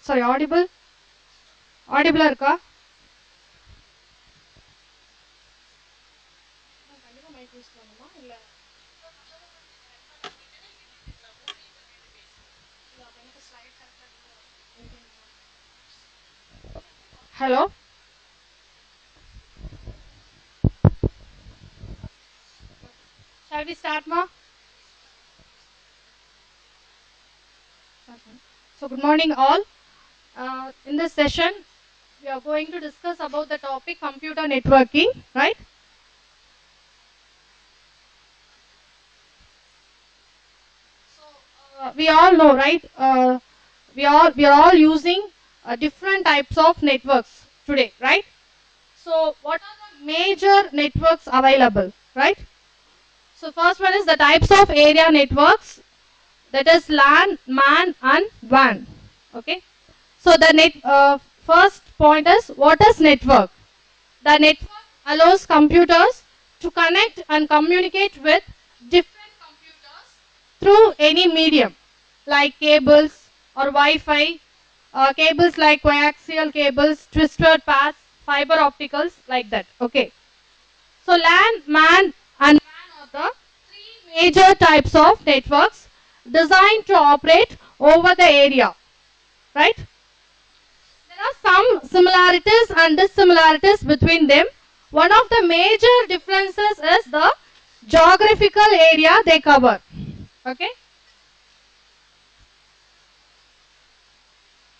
Sorry, audible? Audible இருக்கா? Hello? Shall we start, ma? So, good morning, all. In this session, we are going to discuss about the topic computer networking, right? So, we all know, right? We are all using different types of networks today, right? So, what are the major networks available, right? So, first one is the types of area networks, that is LAN, MAN, and WAN. Okay. So, the first point is, what is network? The network allows computers to connect and communicate with different computers through any medium, like cables or Wi-Fi, cables like coaxial cables, twisted paths, fiber opticals, like that. Okay. So LAN, MAN, and WAN are the three major types of networks designed to operate over the area, right? There are some similarities and dissimilarities between them. One of the major differences is the geographical area they cover. Okay.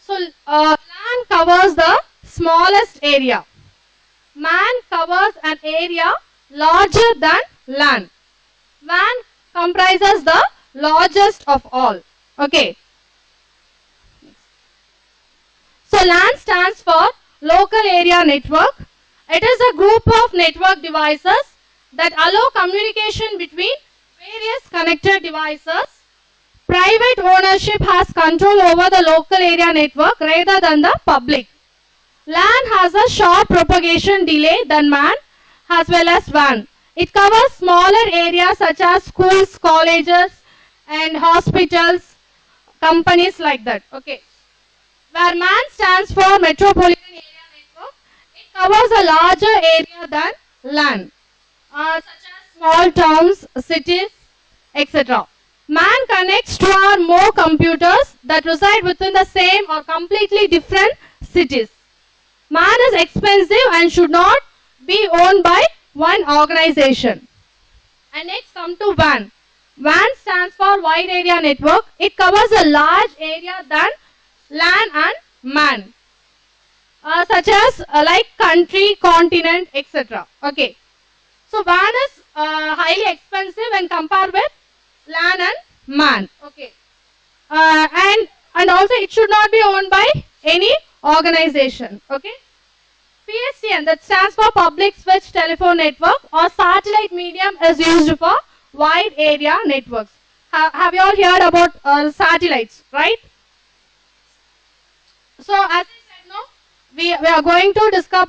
So LAN covers the smallest area. MAN covers an area larger than LAN. WAN comprises the largest of all. Okay. So LAN stands for Local Area Network. It is a group of network devices that allow communication between various connected devices. Private ownership has control over the local area network rather than the public. LAN has a short propagation delay than MAN as well as WAN. It covers smaller areas such as schools, colleges, and hospitals, companies like that. Okay. Where MAN stands for Metropolitan Area Network, it covers a larger area than LAN, such as small towns, cities, etc. MAN connects two or more computers that reside within the same or completely different cities. MAN is expensive and should not be owned by one organization. And next come to WAN. WAN stands for Wide Area Network. It covers a large area than LAN and MAN, such as like country, continent, etc. Okay. So WAN is highly expensive when compared with LAN and MAN. Okay. And also it should not be owned by any organization. Okay. PSTN, that stands for Public Switch Telephone Network, or satellite medium, is used for wide area networks. Have you all heard about satellites, right? So as I said, no, we are going to discuss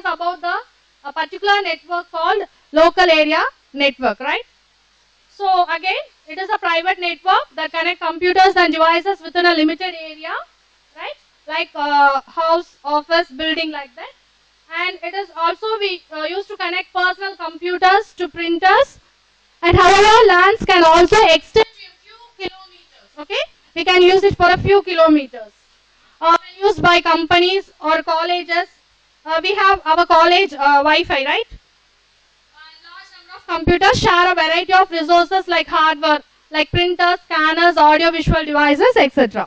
about a particular network called local area network, right? So again, it is a private network that connect computers and devices within a limited area, right? Like house, office, building, like that. And it is also we used to connect personal computers to printers. And however, LANs can also extend to a few kilometers. Okay, we can use it for a few kilometers. When used by companies or colleges, we have our college Wi-Fi, right? And large number of computers share a variety of resources like hardware, like printers, scanners, audio-visual devices, etc.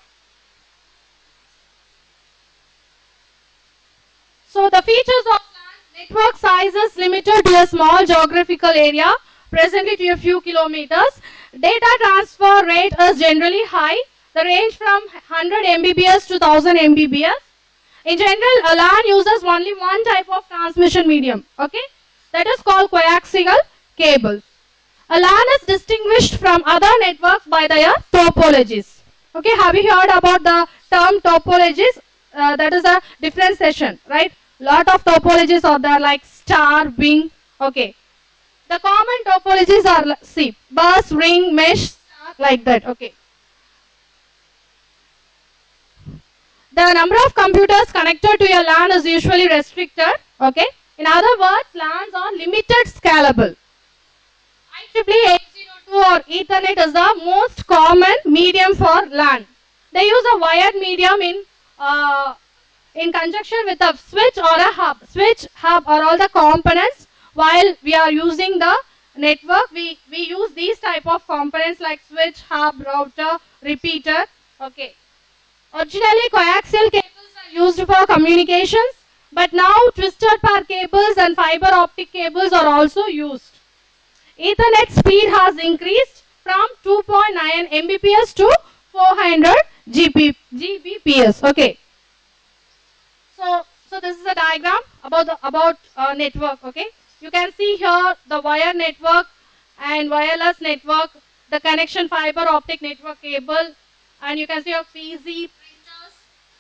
So the features of LAN: network size is limited to a small geographical area, presently to a few kilometers. Data transfer rate is generally high. The range from 100 Mbps to 1000 Mbps. In general, a LAN uses only one type of transmission medium. Okay, that is called coaxial cable. A LAN is distinguished from other networks by their topologies. Okay, have you heard about the term topologies? That is a different session, right? Lot of topologies are there, like star, wing. Okay, the common topologies are see bus, ring, mesh, star, like that. Okay. the number of computers connected to your LAN is usually restricted. Okay. In other words, LANs are limited scalable. IEEE 802 or Ethernet is the most common medium for LAN. They use a wired medium in conjunction with a switch or a hub. Switch, hub are all the components. While we are using the network, we use these type of components like switch, hub, router, repeater. Okay. Originally, coaxial cables are used for communications, but now twisted pair cables and fiber optic cables are also used. Ethernet speed has increased from 2.9 Mbps to 400 Gbps. Okay. So this is a diagram about network. Okay. You can see here the wire network and wireless network, the connection fiber optic network cable, and you can see your PC, printers,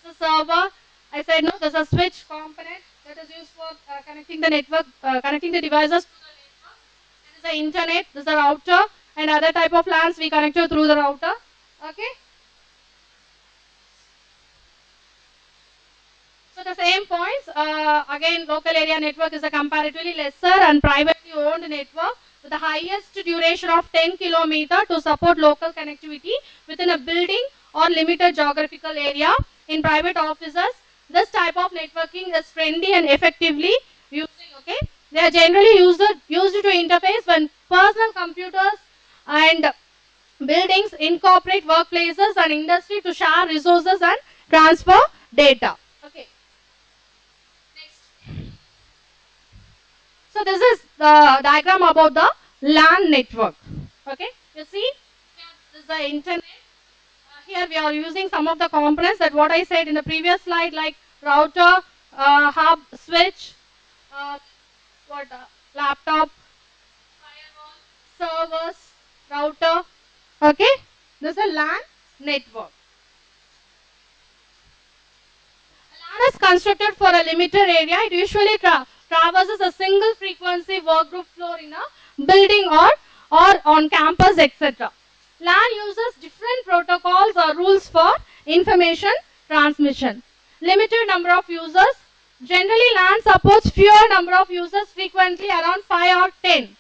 the server. I said no, there's a switch component that is used for connecting the network, connecting the devices to the network. This is the internet, this is the router, and other type of LANs we connected through the router. Okay. So the same points, again local area network is a comparatively lesser and privately owned network with the highest duration of 10 km to support local connectivity within a building or limited geographical area. In private offices, this type of networking is friendly and effectively using. Okay, they are generally used to interface when personal computers and buildings incorporate workplaces and industry to share resources and transfer data. Okay. So this is the diagram about the LAN network. Okay, you see, this is the internet. Here we are using some of the components that what I said in the previous slide, like router, hub, switch, laptop, firewall, servers, router. Okay, this is a LAN network. A LAN is constructed for a limited area. It usually traverses a single frequency workgroup floor in a building or on campus, etc. LAN uses different protocols or rules for information transmission. Limited number of users. Generally, LAN supports fewer number of users, frequently around 5 or 10.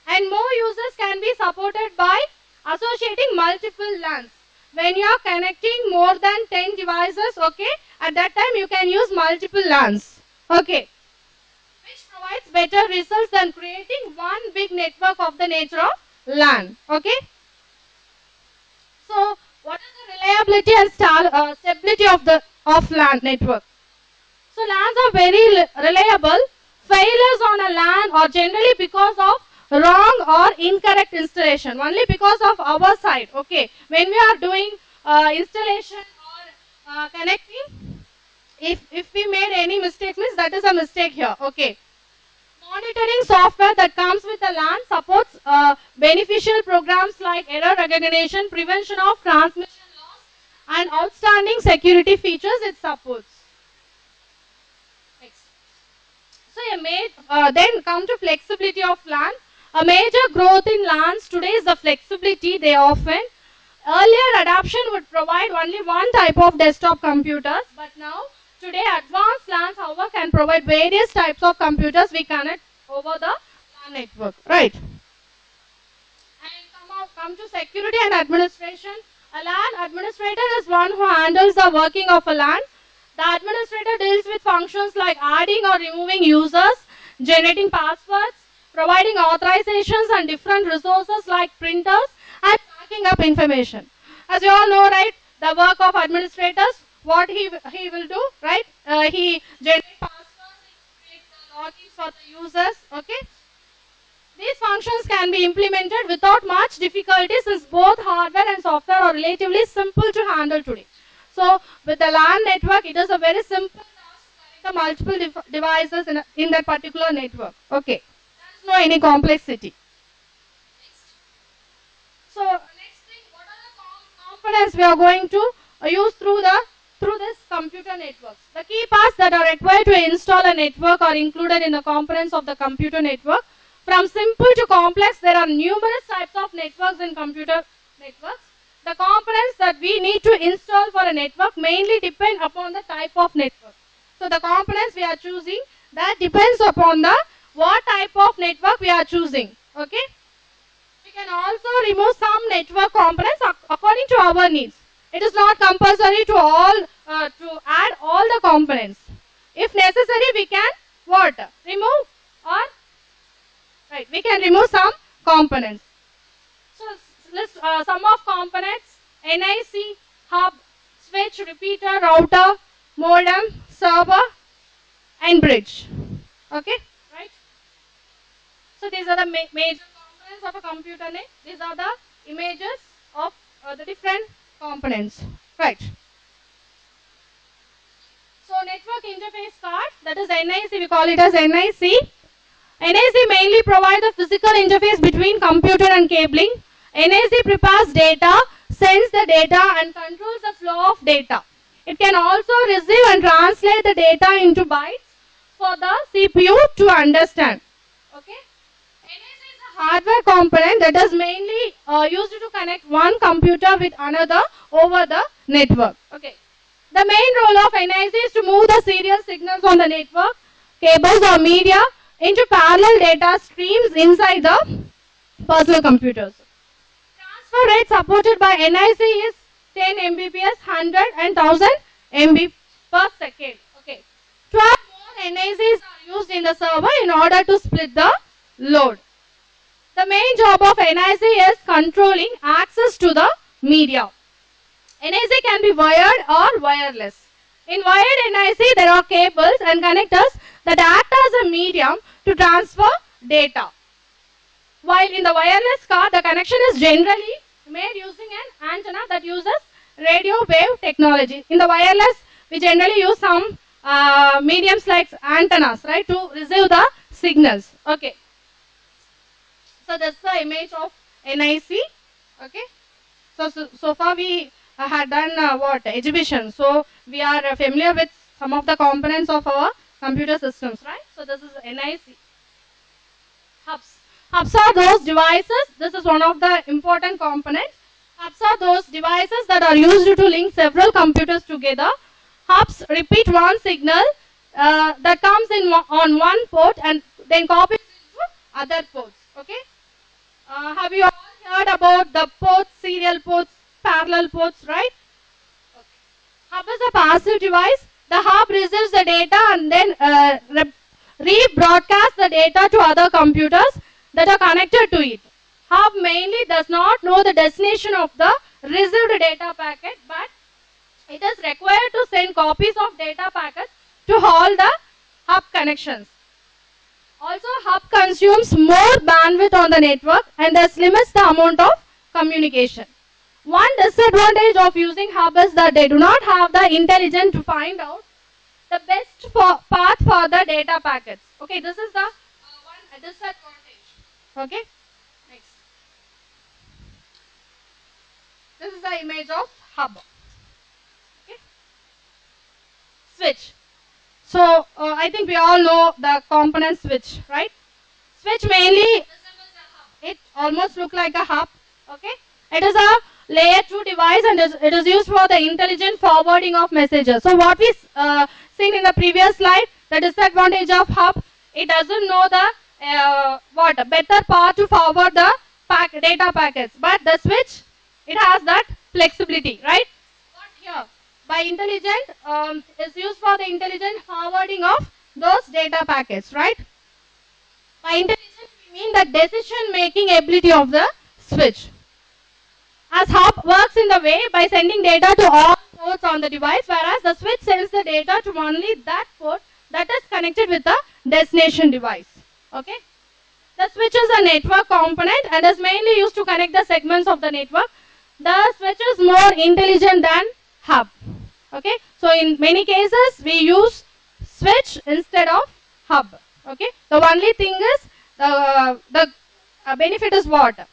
And more users can be supported by associating multiple LANs. When you are connecting more than 10 devices, okay, at that time you can use multiple LANs. Okay. Which provides better results than creating one big network of the nature of LAN. Okay. So, what is the reliability and stability of LAN network? So, LANs are very reliable. Failures on a LAN are generally because of wrong or incorrect installation. Only because of our side. Okay. When we are doing installation or connecting, if we made any mistake, means that is a mistake here. Okay. Monitoring software that comes with a LAN supports beneficial programs like error recognition, prevention of transmission loss, and outstanding security features it supports. Next. So then come to flexibility of LAN. A major growth in LANs today is the flexibility they offer. Earlier adoption would provide only one type of desktop computers, but now today advanced LANs, however, can provide various types of computers we connect over the LAN network, right? And come to security and administration. A LAN administrator is one who handles the working of a LAN. The administrator deals with functions like adding or removing users, generating passwords, providing authorizations and different resources like printers, and backing up information. As you all know, right, the work of administrators, what he will do, right? He generates passwords, he creates the logins for the users. Okay. These functions can be implemented without much difficulty since both hardware and software are relatively simple to handle today. So with the LAN network, it is a very simple task to connect the multiple devices in that particular network. Okay. There is no any complexity. So next thing, what are the components we are going to use through this computer networks? The key parts that are required to install a network are included in the components of the computer network. From simple to complex, there are numerous types of networks in computer networks. the components that we need to install for a network mainly depend upon the type of network. So the components we are choosing, that depends upon the what type of network we are choosing. Okay. We can also remove some network components according to our needs. It is not compulsory to add all the components. If necessary, we can what? Remove or right. We can remove some components. So list some of components: NIC, hub, switch, repeater, router, modem, server, and bridge. Okay, right? So these are the major components of a computer net. These are the images of the different components. Right. So network interface card, that is NIC, we call it as NIC. NIC mainly provides the physical interface between computer and cabling. NIC prepares data, sends the data, and controls the flow of data. It can also receive and translate the data into bytes for the CPU to understand. Okay. NIC is a hardware component that is mainly used to connect one computer with another over the network. Okay. The main role of NIC is to move the serial signals on the network, cables or media into parallel data streams inside the personal computers. Transfer rate supported by NIC is 10 Mbps, 100 and 1000 MB per second. Okay. 12 more NICs are used in the server in order to split the load. The main job of NIC is controlling access to the media. NIC can be wired or wireless. In wired NIC, there are cables and connectors that act as a medium to transfer data. While in the wireless card, the connection is generally made using an antenna that uses radio wave technology. In the wireless, we generally use some mediums like antennas, right, to receive the signals. Okay. So that's the image of NIC. Okay. So far we had done exhibition. So we are familiar with some of the components of our computer systems, right? So this is NIC. Hubs. Hubs are those devices. This is one of the important components. Hubs are those devices that are used to link several computers together. Hubs repeat one signal that comes in on one port and then copies into other ports. Okay. Have you all heard about the ports, serial ports, parallel ports, right? Okay. Hub is a passive device. The hub receives the data and then rebroadcasts the data to other computers that are connected to it. Hub mainly does not know the destination of the received data packet, but it is required to send copies of data packets to all the hub connections. Also, hub consumes more bandwidth on the network and thus limits the amount of communication. One disadvantage of using hub is that they do not have the intelligence to find out the best path for the data packets. Okay, this is the one disadvantage. Okay, next. This is the image of hub. Okay. Switch. So I think we all know the component switch, right? Switch mainly resembles a hub. It almost looks like a hub. Okay. It is a layer 2 device and it is used for the intelligent forwarding of messages. So what we seen in the previous slide, the disadvantage of hub, it doesn't know the better path to forward the data packets. But the switch, it has that flexibility, right? What here? By intelligent is used for the intelligent forwarding of those data packets, right? By intelligent we mean the decision making ability of the switch. As hub works in the way by sending data to all ports on the device, whereas the switch sends the data to only that port that is connected with the destination device. Okay. The switch is a network component and is mainly used to connect the segments of the network. The switch is more intelligent than hub. Okay. So in many cases we use switch instead of hub. Okay. The only thing is the benefit is what?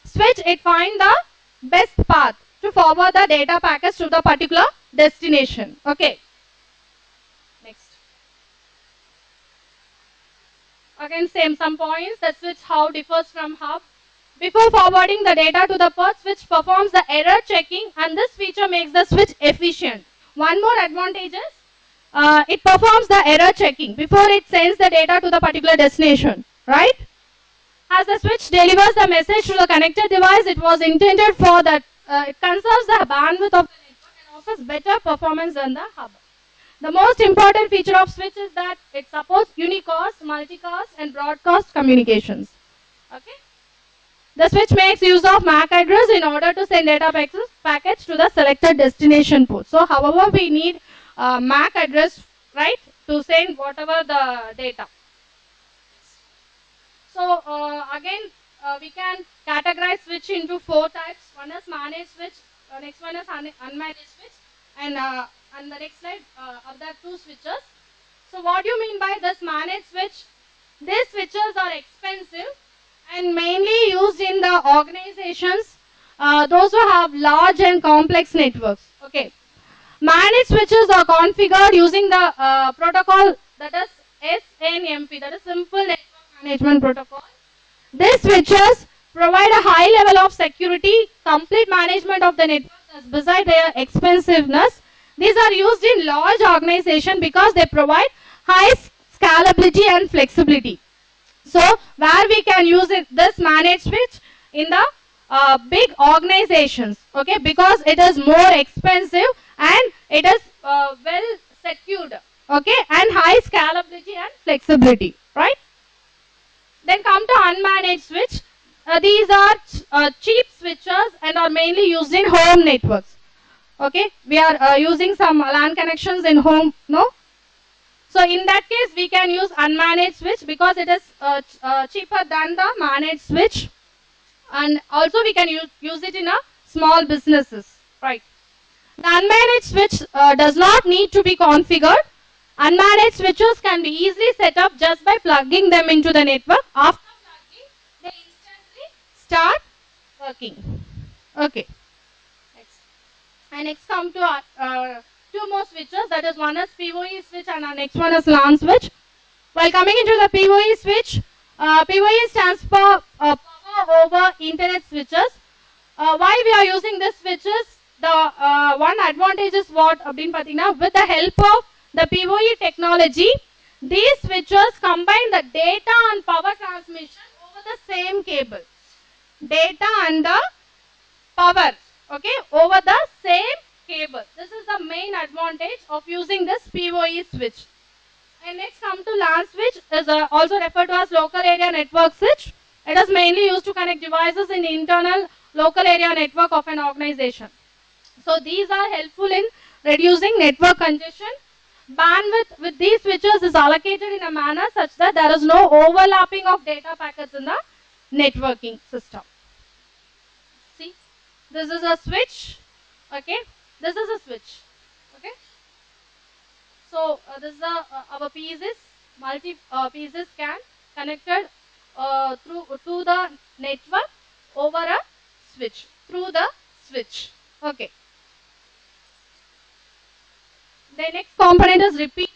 Switch, it finds the best path to forward the data packets to the particular destination. Okay. Next. Again, same some points. The switch how differs from hub. Before forwarding the data to the PERT switch performs the error checking, and this feature makes the switch efficient. One more advantage is it performs the error checking before it sends the data to the particular destination, right? As the switch delivers the message to the connected device, it was intended for that it conserves the bandwidth of the network and offers better performance than the hub. The most important feature of switch is that it supports unicast, multicast and broadcast communications. Okay. The switch makes use of MAC address in order to send data packets to the selected destination port. So, however, we need MAC address, right, to send whatever the data. So, again, we can categorize switch into 4 types. One is managed switch, next one is unmanaged switch, and the next slide are the 2 switches. So, what do you mean by this managed switch? These switches are expensive and mainly used in the organizations, those who have large and complex networks. Okay. Managed switches are configured using the protocol that is SNMP, that is Simple Network Management Protocol. These switches provide a high level of security, complete management of the network. Besides their expensiveness, these are used in large organizations because they provide high scalability and flexibility. So, where we can use this managed switch in the big organizations, okay, because it is more expensive and it is well secured, okay, and high scalability and flexibility, right? Then come to unmanaged switch. These are cheap switches and are mainly used in home networks. Okay, we are using some LAN connections in home, no? So in that case, we can use unmanaged switch because it is cheaper than the managed switch, and also we can use it in a small businesses, right? The unmanaged switch does not need to be configured. Unmanaged switches can be easily set up just by plugging them into the network. After plugging, they instantly start working. Okay. Next. And next come to 2 more switches. That is, one is PoE switch and our next one is LAN switch. While coming into the PoE switch, PoE stands for Power over Internet switches. Why we are using these switches? The one advantage is what Abdin Patina, with the help of the PoE technology, these switches combine the data and power transmission over the same cable. Data and the power, okay, over the same cable. This is the main advantage of using this PoE switch. And next come to LAN switch, is also referred to as local area network switch. It is mainly used to connect devices in the internal local area network of an organization. So these are helpful in reducing network congestion. Bandwidth with these switches is allocated in a manner such that there is no overlapping of data packets in the networking system. See, this is a switch, okay, this is a switch, okay. So this is our pieces, multi pieces can connected to the network over a switch, through the switch, okay. The next component is repeater.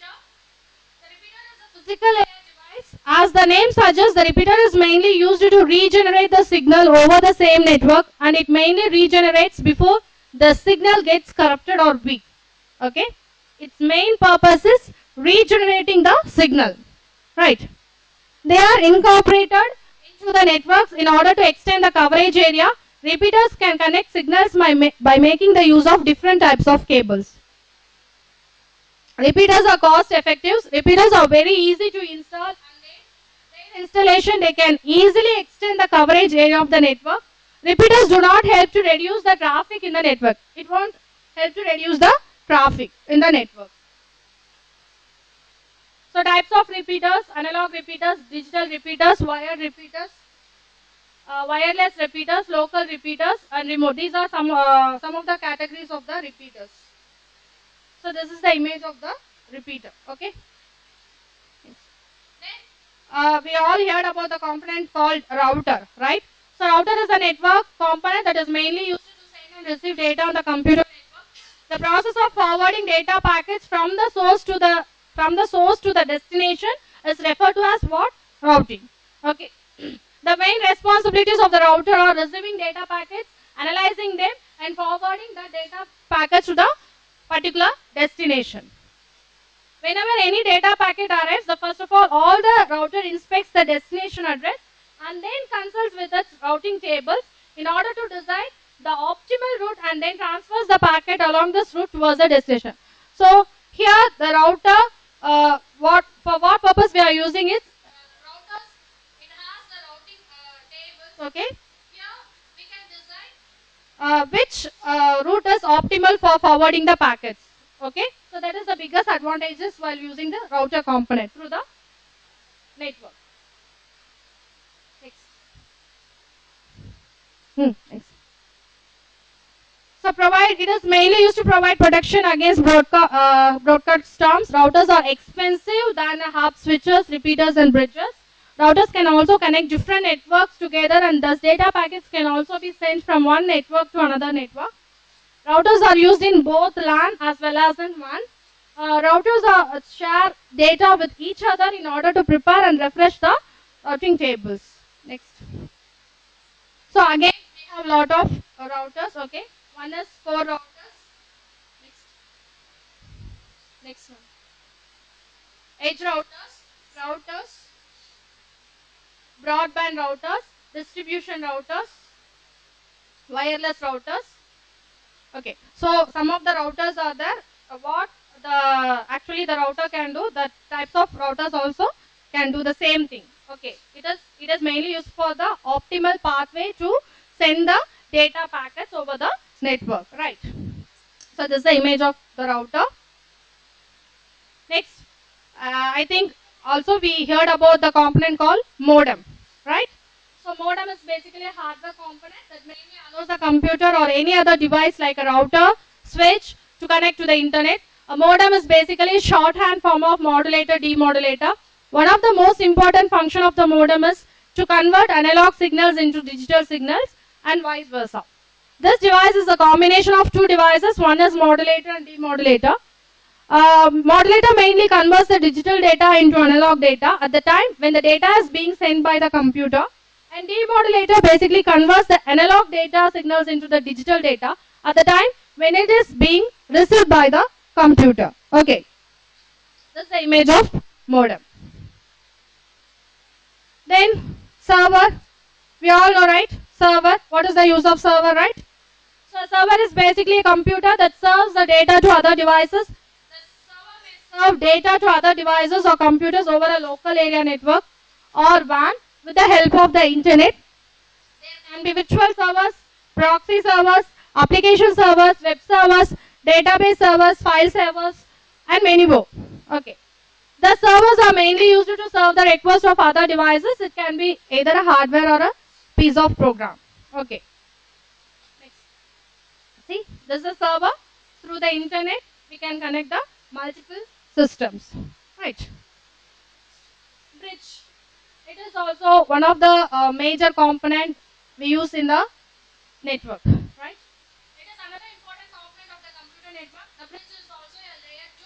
The repeater is a physical layer device. As the name suggests, the repeater is mainly used to regenerate the signal over the same network, and it mainly regenerates before the signal gets corrupted or weak. Okay? Its main purpose is regenerating the signal. Right? They are incorporated into the networks in order to extend the coverage area. Repeaters can connect signals by making the use of different types of cables. Repeaters are cost effective. Repeaters are very easy to install, and their installation, they can easily extend the coverage area of the network. Repeaters do not help to reduce the traffic in the network. It won't help to reduce the traffic in the network. So types of repeaters: analog repeaters, digital repeaters, wired repeaters, wireless repeaters, local repeaters, and remote. These are some of the categories of the repeaters. So this is the image of the repeater, okay. Then we all heard about the component called router, right? So router is a network component that is mainly used to send and receive data on the computer network. The process of forwarding data packets from the source to the destination is referred to as what? Routing. Okay. The main responsibilities of the router are receiving data packets, analyzing them, and forwarding the data packets to the particular destination. Whenever any data packet arrives, first of all the router inspects the destination address and then consults with its routing tables in order to decide the optimal route and then transfers the packet along this route towards the destination. So here the router, for what purpose we are using is routers. It has the routing tables. Okay. Here we can decide which route is optimal for forwarding the packets. Okay. So that is the biggest advantages while using the router component through the network. Next. Next. So it is mainly used to provide protection against broadcast storms. Routers are expensive than hub switches, repeaters and bridges. Routers can also connect different networks together and thus data packets can also be sent from one network to another network. Routers are used in both LAN as well as in WAN. Routers share data with each other in order to prepare and refresh the routing tables. Next. So again, we have a lot of routers. Okay. One is 4 routers. Next one. Edge routers, broadband routers, distribution routers, wireless routers. Okay, so some of the routers are there. What actually the router can do, the types of routers also can do the same thing. Okay, it is mainly used for the optimal pathway to send the data packets over the network, right? So this is the image of the router. Next, I think also we heard about the component called modem, right? So modem is basically a hardware component that mainly allows the computer or any other device like a router, switch to connect to the internet. A modem is basically a shorthand form of modulator, demodulator. One of the most important function of the modem is to convert analog signals into digital signals and vice versa. This device is a combination of two devices. One is modulator and demodulator. Modulator mainly converts the digital data into analog data at the time when the data is being sent by the computer, and demodulator basically converts the analog data signals into the digital data at the time when it is being received by the computer. Okay, this is the image of modem. Then server, we all know, right? Server, what is the use of server, right? So a server is basically a computer that serves the data to other devices. Serve data to other devices or computers over a local area network or WAN with the help of the internet. There can be virtual servers, proxy servers, application servers, web servers, database servers, file servers, and many more. Okay. The servers are mainly used to serve the request of other devices. It can be either a hardware or a piece of program. Okay. Next. See, this is a server. Through the internet, we can connect the multiple systems, right? Bridge. It is also one of the major components we use in the network, right? It is another important component of the computer network. The bridge is also a layer 2.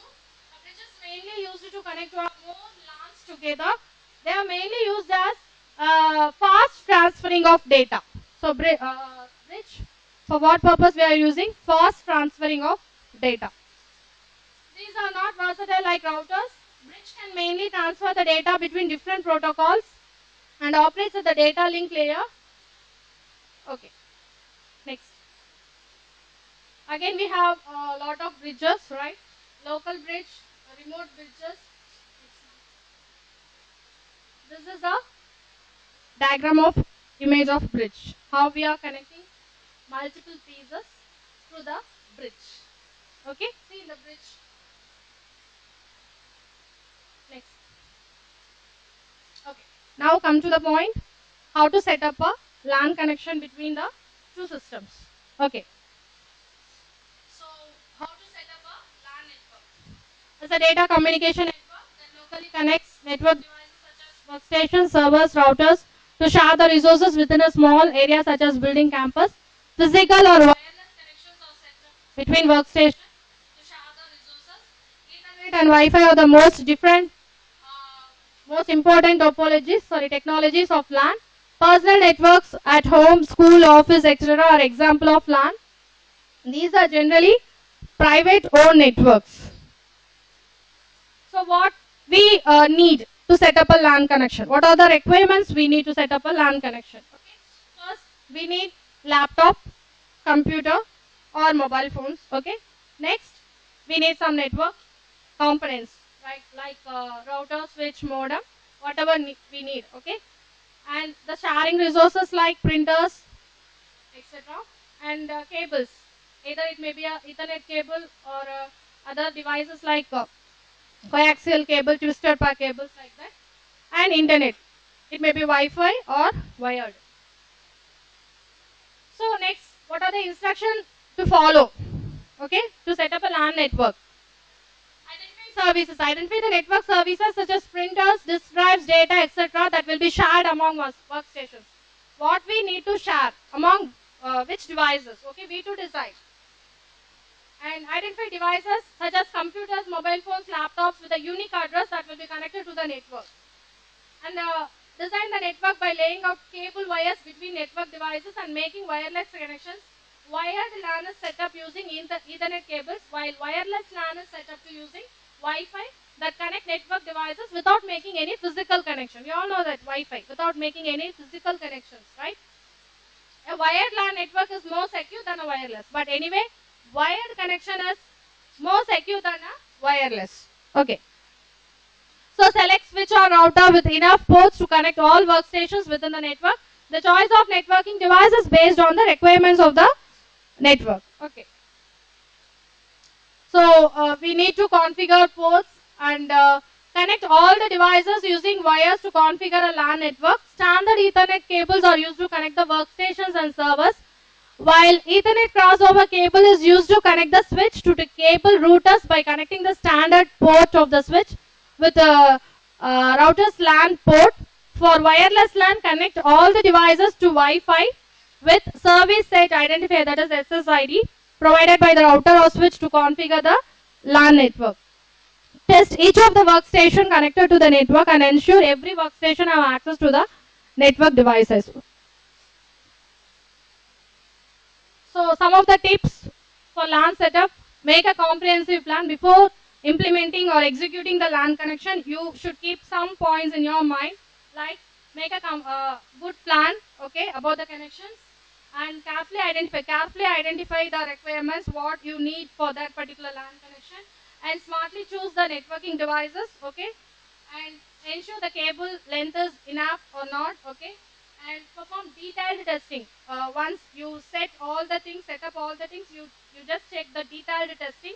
The bridge is mainly used to connect more LANs together. They are mainly used as fast transferring of data. So bridge, for what purpose we are using? Fast transferring of data. These are not versatile like routers. Bridge can mainly transfer the data between different protocols and operates at the data link layer. Okay. Next. Again we have a lot of bridges, right? Local bridge, remote bridges. This is a diagram of image of bridge. How we are connecting multiple pieces through the bridge. Okay, see in the bridge. Next. Okay, now come to the point how to set up a LAN connection between the two systems. Okay. So, how to set up a LAN network? It's a data communication network that locally connects network devices such as workstations, servers, routers to share the resources within a small area such as building campus. Physical or wireless connections are set up between workstations to share the resources. Ethernet and Wi-Fi are the most important technologies of LAN. Personal networks at home, school, office, etc. are example of LAN. These are generally private owned networks. So what we need to set up a LAN connection? What are the requirements we need to set up a LAN connection? Okay. First, we need laptop, computer, or mobile phones. Okay. Next, we need some network components, right? Like router, switch, modem, whatever we need. Okay. And the sharing resources like printers, etc. And cables. Either it may be a Ethernet cable or other devices like coaxial cable, twisted pair cables like that, and internet. It may be Wi-Fi or wired. So next, what are the instructions to follow? Okay, to set up a LAN network. Identify services. Identify the network services such as printers, disk drives, data, etc. that will be shared among workstations. What we need to share among which devices? Okay, we to decide. And identify devices such as computers, mobile phones, laptops with a unique address that will be connected to the network. And design the network by laying out cable wires between network devices and making wireless connections. Wired LAN is set up using Ethernet cables, while wireless LAN is set up to using Wi-Fi that connect network devices without making any physical connection. We all know that Wi-Fi without making any physical connections, right? A wired LAN network is more secure than a wireless, but anyway, wired connection is more secure than a wireless. Okay. So select switch or router with enough ports to connect all workstations within the network. The choice of networking device is based on the requirements of the network. Okay. So we need to configure ports and connect all the devices using wires to configure a LAN network. Standard Ethernet cables are used to connect the workstations and servers, while Ethernet crossover cable is used to connect the switch to the cable routers by connecting the standard port of the switch with a router's LAN port. For wireless LAN, connect all the devices to Wi-Fi with service set identifier, that is SSID, provided by the router or switch to configure the LAN network. Test each of the workstation connected to the network and ensure every workstation have access to the network devices. So some of the tips for LAN setup: make a comprehensive plan before implementing or executing the LAN connection. You should keep some points in your mind, like make a good plan, okay, about the connections, and carefully identify the requirements, what you need for that particular LAN connection, and smartly choose the networking devices, okay, and ensure the cable length is enough or not, okay, and perform detailed testing. Once you set up all the things, you just check the detailed testing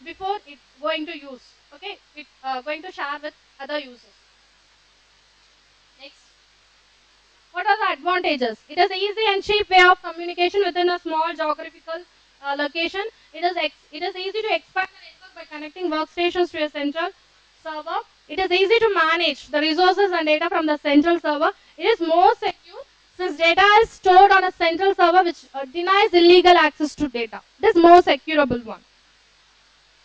before it going to use, okay, it going to share with other users. Next, what are the advantages? It is an easy and cheap way of communication within a small geographical location. It is easy to expand the network by connecting workstations to a central server. It is easy to manage the resources and data from the central server. It is more secure since data is stored on a central server, which denies illegal access to data. It is more securable one.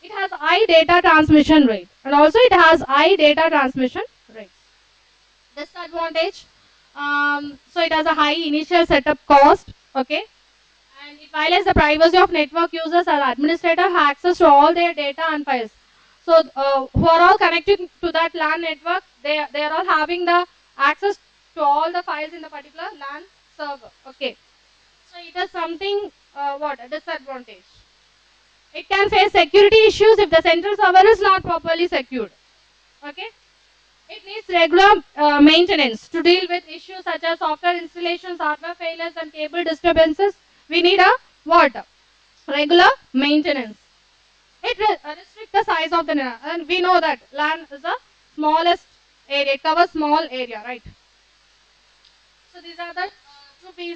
It has high data transmission rate, and also it has high data transmission rate. Disadvantage: so it has a high initial setup cost, okay, and it violates the privacy of network users as administrators have access to all their data and files. So who are all connected to that LAN network, they are all having the access to all the files in the particular LAN server, okay. So it is something what a disadvantage. It can face security issues if the central server is not properly secured, okay. It needs regular maintenance to deal with issues such as software installations, hardware failures, and cable disturbances. We need a what? Regular maintenance. It restricts the size of the network, and we know that LAN is the smallest area. It covers small area, right? So these are the two pieces.